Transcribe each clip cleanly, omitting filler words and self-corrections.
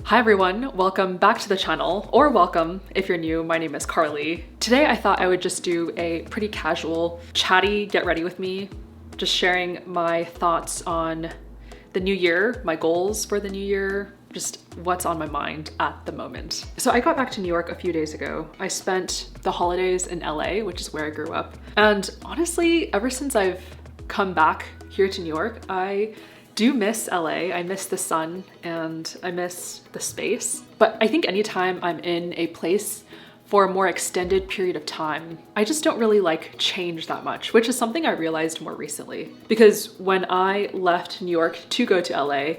Hi everyone, welcome back to the channel, or welcome if you're new. My name is Carly. Today I thought I would just do a pretty casual, chatty get ready with me, just sharing my thoughts on the new year, my goals for the new year, just what's on my mind at the moment. So I got back to New York a few days ago. I spent the holidays in LA, which is where I grew up. And honestly, ever since I've come back here to New York, I do miss LA. I miss the sun and I miss the space. But I think anytime I'm in a place for a more extended period of time, I just don't really like change that much, which is something I realized more recently. Because when I left New York to go to LA,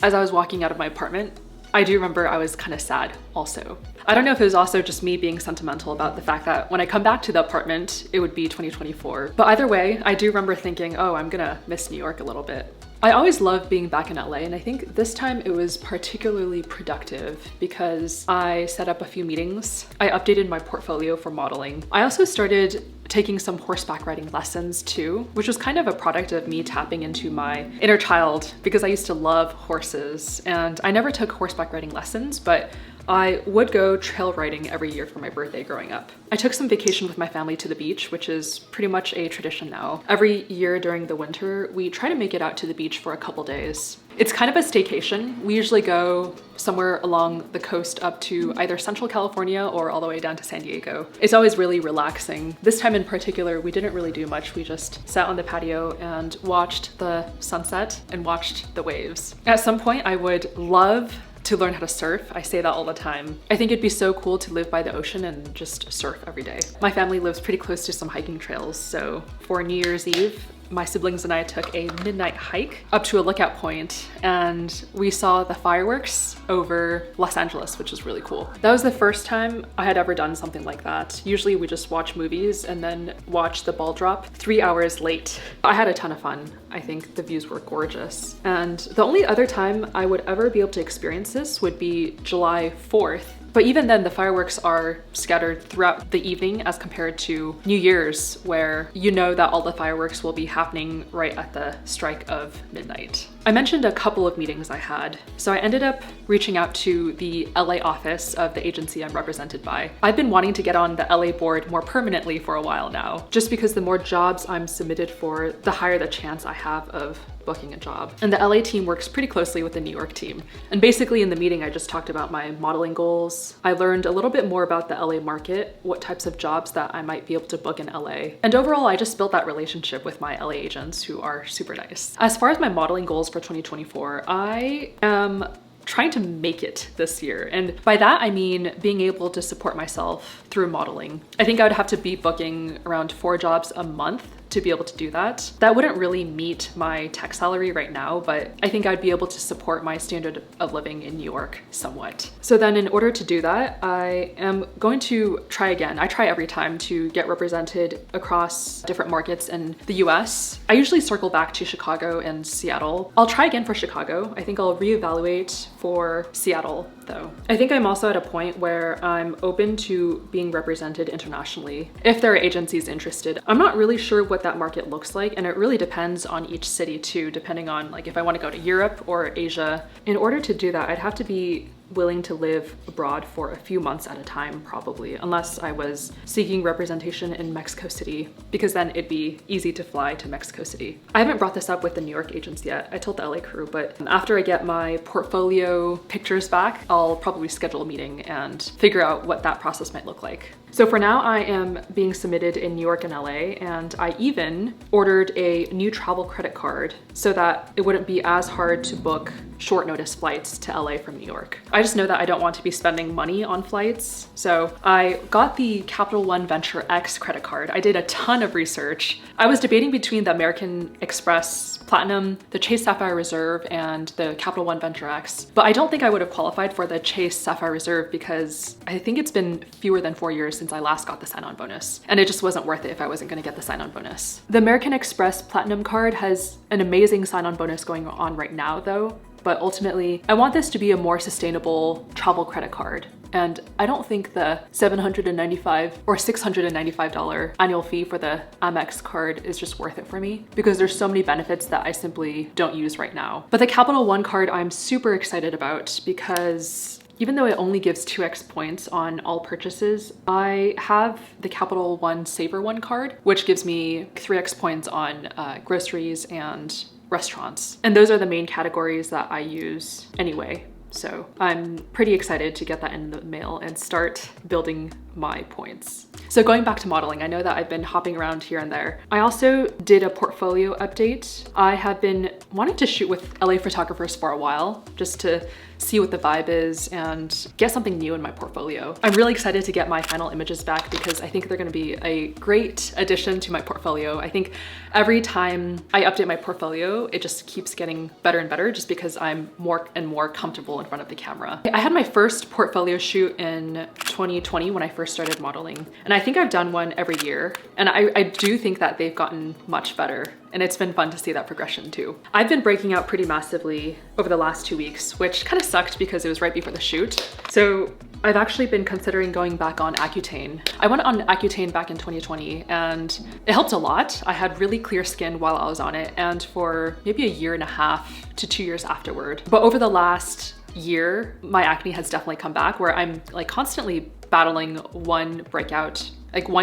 as I was walking out of my apartment, I do remember I was kind of sad also. I don't know if it was also just me being sentimental about the fact that when I come back to the apartment, it would be 2024. But either way, I do remember thinking, oh, I'm gonna miss New York a little bit. I always love being back in LA, and I think this time it was particularly productive because I set up a few meetings. I updated my portfolio for modeling. I also started taking some horseback riding lessons too, which was kind of a product of me tapping into my inner child because I used to love horses, and I never took horseback riding lessons, but I would go trail riding every year for my birthday growing up. I took some vacation with my family to the beach, which is pretty much a tradition now. Every year during the winter, we try to make it out to the beach for a couple days. It's kind of a staycation. We usually go somewhere along the coast up to either Central California or all the way down to San Diego. It's always really relaxing. This time in particular, we didn't really do much. We just sat on the patio and watched the sunset and watched the waves. At some point, I would love to learn how to surf. I say that all the time. I think it'd be so cool to live by the ocean and just surf every day. My family lives pretty close to some hiking trails, so for New Year's Eve, my siblings and I took a midnight hike up to a lookout point and we saw the fireworks over Los Angeles, which is really cool. That was the first time I had ever done something like that. Usually we just watch movies and then watch the ball drop 3 hours late. I had a ton of fun. I think the views were gorgeous. And the only other time I would ever be able to experience this would be July 4th. But even then, the fireworks are scattered throughout the evening as compared to New Year's, where you know that all the fireworks will be happening right at the strike of midnight. I mentioned a couple of meetings I had. So I ended up reaching out to the LA office of the agency I'm represented by. I've been wanting to get on the LA board more permanently for a while now, just because the more jobs I'm submitted for, the higher the chance I have of booking a job. And the LA team works pretty closely with the New York team. And basically in the meeting, I just talked about my modeling goals. I learned a little bit more about the LA market, what types of jobs that I might be able to book in LA. And overall, I just built that relationship with my LA agents who are super nice. As far as my modeling goals for 2024, I am trying to make it this year. And by that, I mean being able to support myself through modeling. I think I would have to be booking around 4 jobs a month to be able to do that. That wouldn't really meet my tech salary right now, but I think I'd be able to support my standard of living in New York somewhat. So then in order to do that, I am going to try again. I try every time to get represented across different markets in the US. I usually circle back to Chicago and Seattle. I'll try again for Chicago. I think I'll reevaluate for Seattle though. I think I'm also at a point where I'm open to being represented internationally if there are agencies interested. I'm not really sure what that market looks like, and it really depends on each city too, depending on like if I want to go to Europe or Asia. In order to do that, I'd have to be willing to live abroad for a few months at a time probably, unless I was seeking representation in Mexico City, because then it'd be easy to fly to Mexico City. I haven't brought this up with the New York agents yet. I told the LA crew, but after I get my portfolio pictures back, I'll probably schedule a meeting and figure out what that process might look like. So for now, I am being submitted in New York and LA, and I even ordered a new travel credit card so that it wouldn't be as hard to book short notice flights to LA from New York. I just know that I don't want to be spending money on flights. So I got the Capital One Venture X credit card. I did a ton of research. I was debating between the American Express Platinum, the Chase Sapphire Reserve, and the Capital One Venture X. But I don't think I would have qualified for the Chase Sapphire Reserve because I think it's been fewer than 4 years since I last got the sign-on bonus. And it just wasn't worth it if I wasn't gonna get the sign-on bonus. The American Express Platinum card has an amazing sign-on bonus going on right now though. but ultimately I want this to be a more sustainable travel credit card. And I don't think the $795 or $695 annual fee for the Amex card is just worth it for me, because there's so many benefits that I simply don't use right now. But the Capital One card I'm super excited about, because even though it only gives 2x points on all purchases, I have the Capital One Saver One card, which gives me 3x points on groceries and restaurants. And those are the main categories that I use anyway. So I'm pretty excited to get that in the mail and start building my points. So going back to modeling, I know that I've been hopping around here and there. I also did a portfolio update. I have been wanting to shoot with LA photographers for a while, just to see what the vibe is and get something new in my portfolio. I'm really excited to get my final images back, because I think they're gonna be a great addition to my portfolio. I think every time I update my portfolio, it just keeps getting better and better, just because I'm more and more comfortable in front of the camera. I had my first portfolio shoot in 2020 when I first started modeling, and I think I've done one every year, and I do think that they've gotten much better, and it's been fun to see that progression too. I've been breaking out pretty massively over the last 2 weeks, which kind of sucked because it was right before the shoot. So I've actually been considering going back on Accutane. I went on Accutane back in 2020 and it helped a lot. I had really clear skin while I was on it, and for maybe 1.5 to 2 years afterward. But over the last year, my acne has definitely come back, where I'm like constantly battling one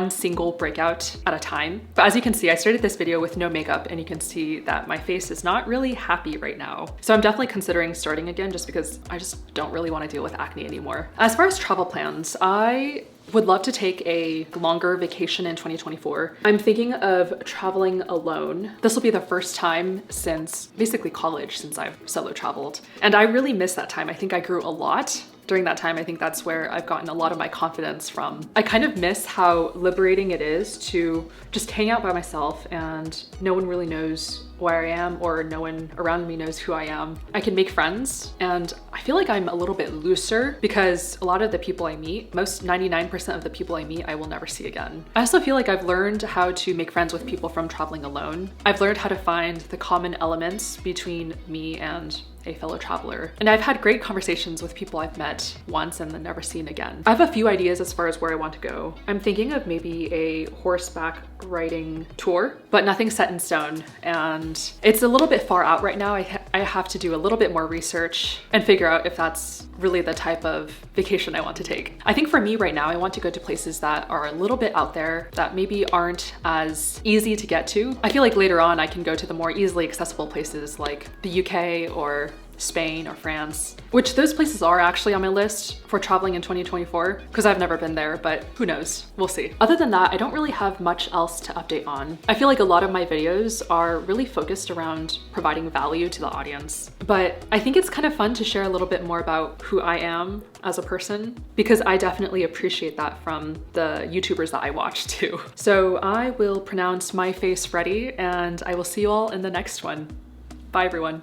single breakout at a time. But as you can see, I started this video with no makeup, and you can see that my face is not really happy right now. So I'm definitely considering starting again, just because I just don't really want to deal with acne anymore. As far as travel plans, I would love to take a longer vacation in 2024. I'm thinking of traveling alone. This will be the first time since basically college since I've solo traveled. And I really miss that time. I think I grew a lot during that time. I think that's where I've gotten a lot of my confidence from. I kind of miss how liberating it is to just hang out by myself and no one really knows where I am, or no one around me knows who I am. I can make friends, and I feel like I'm a little bit looser, because a lot of the people I meet, most 99% of the people I meet, I will never see again. I also feel like I've learned how to make friends with people from traveling alone. I've learned how to find the common elements between me and a fellow traveler. And I've had great conversations with people I've met once and then never seen again. I have a few ideas as far as where I want to go. I'm thinking of maybe a horseback riding tour, but nothing set in stone. And it's a little bit far out right now. I have to do a little bit more research and figure out if that's really the type of vacation I want to take. I think for me right now, I want to go to places that are a little bit out there, that maybe aren't as easy to get to. I feel like later on I can go to the more easily accessible places like the UK or Spain or France, which those places are actually on my list for traveling in 2024, because I've never been there, but who knows, we'll see. Other than that, I don't really have much else to update on. I feel like a lot of my videos are really focused around providing value to the audience, but I think it's kind of fun to share a little bit more about who I am as a person, because I definitely appreciate that from the YouTubers that I watch too. So I will pronounce my face ready, and I will see you all in the next one. Bye everyone.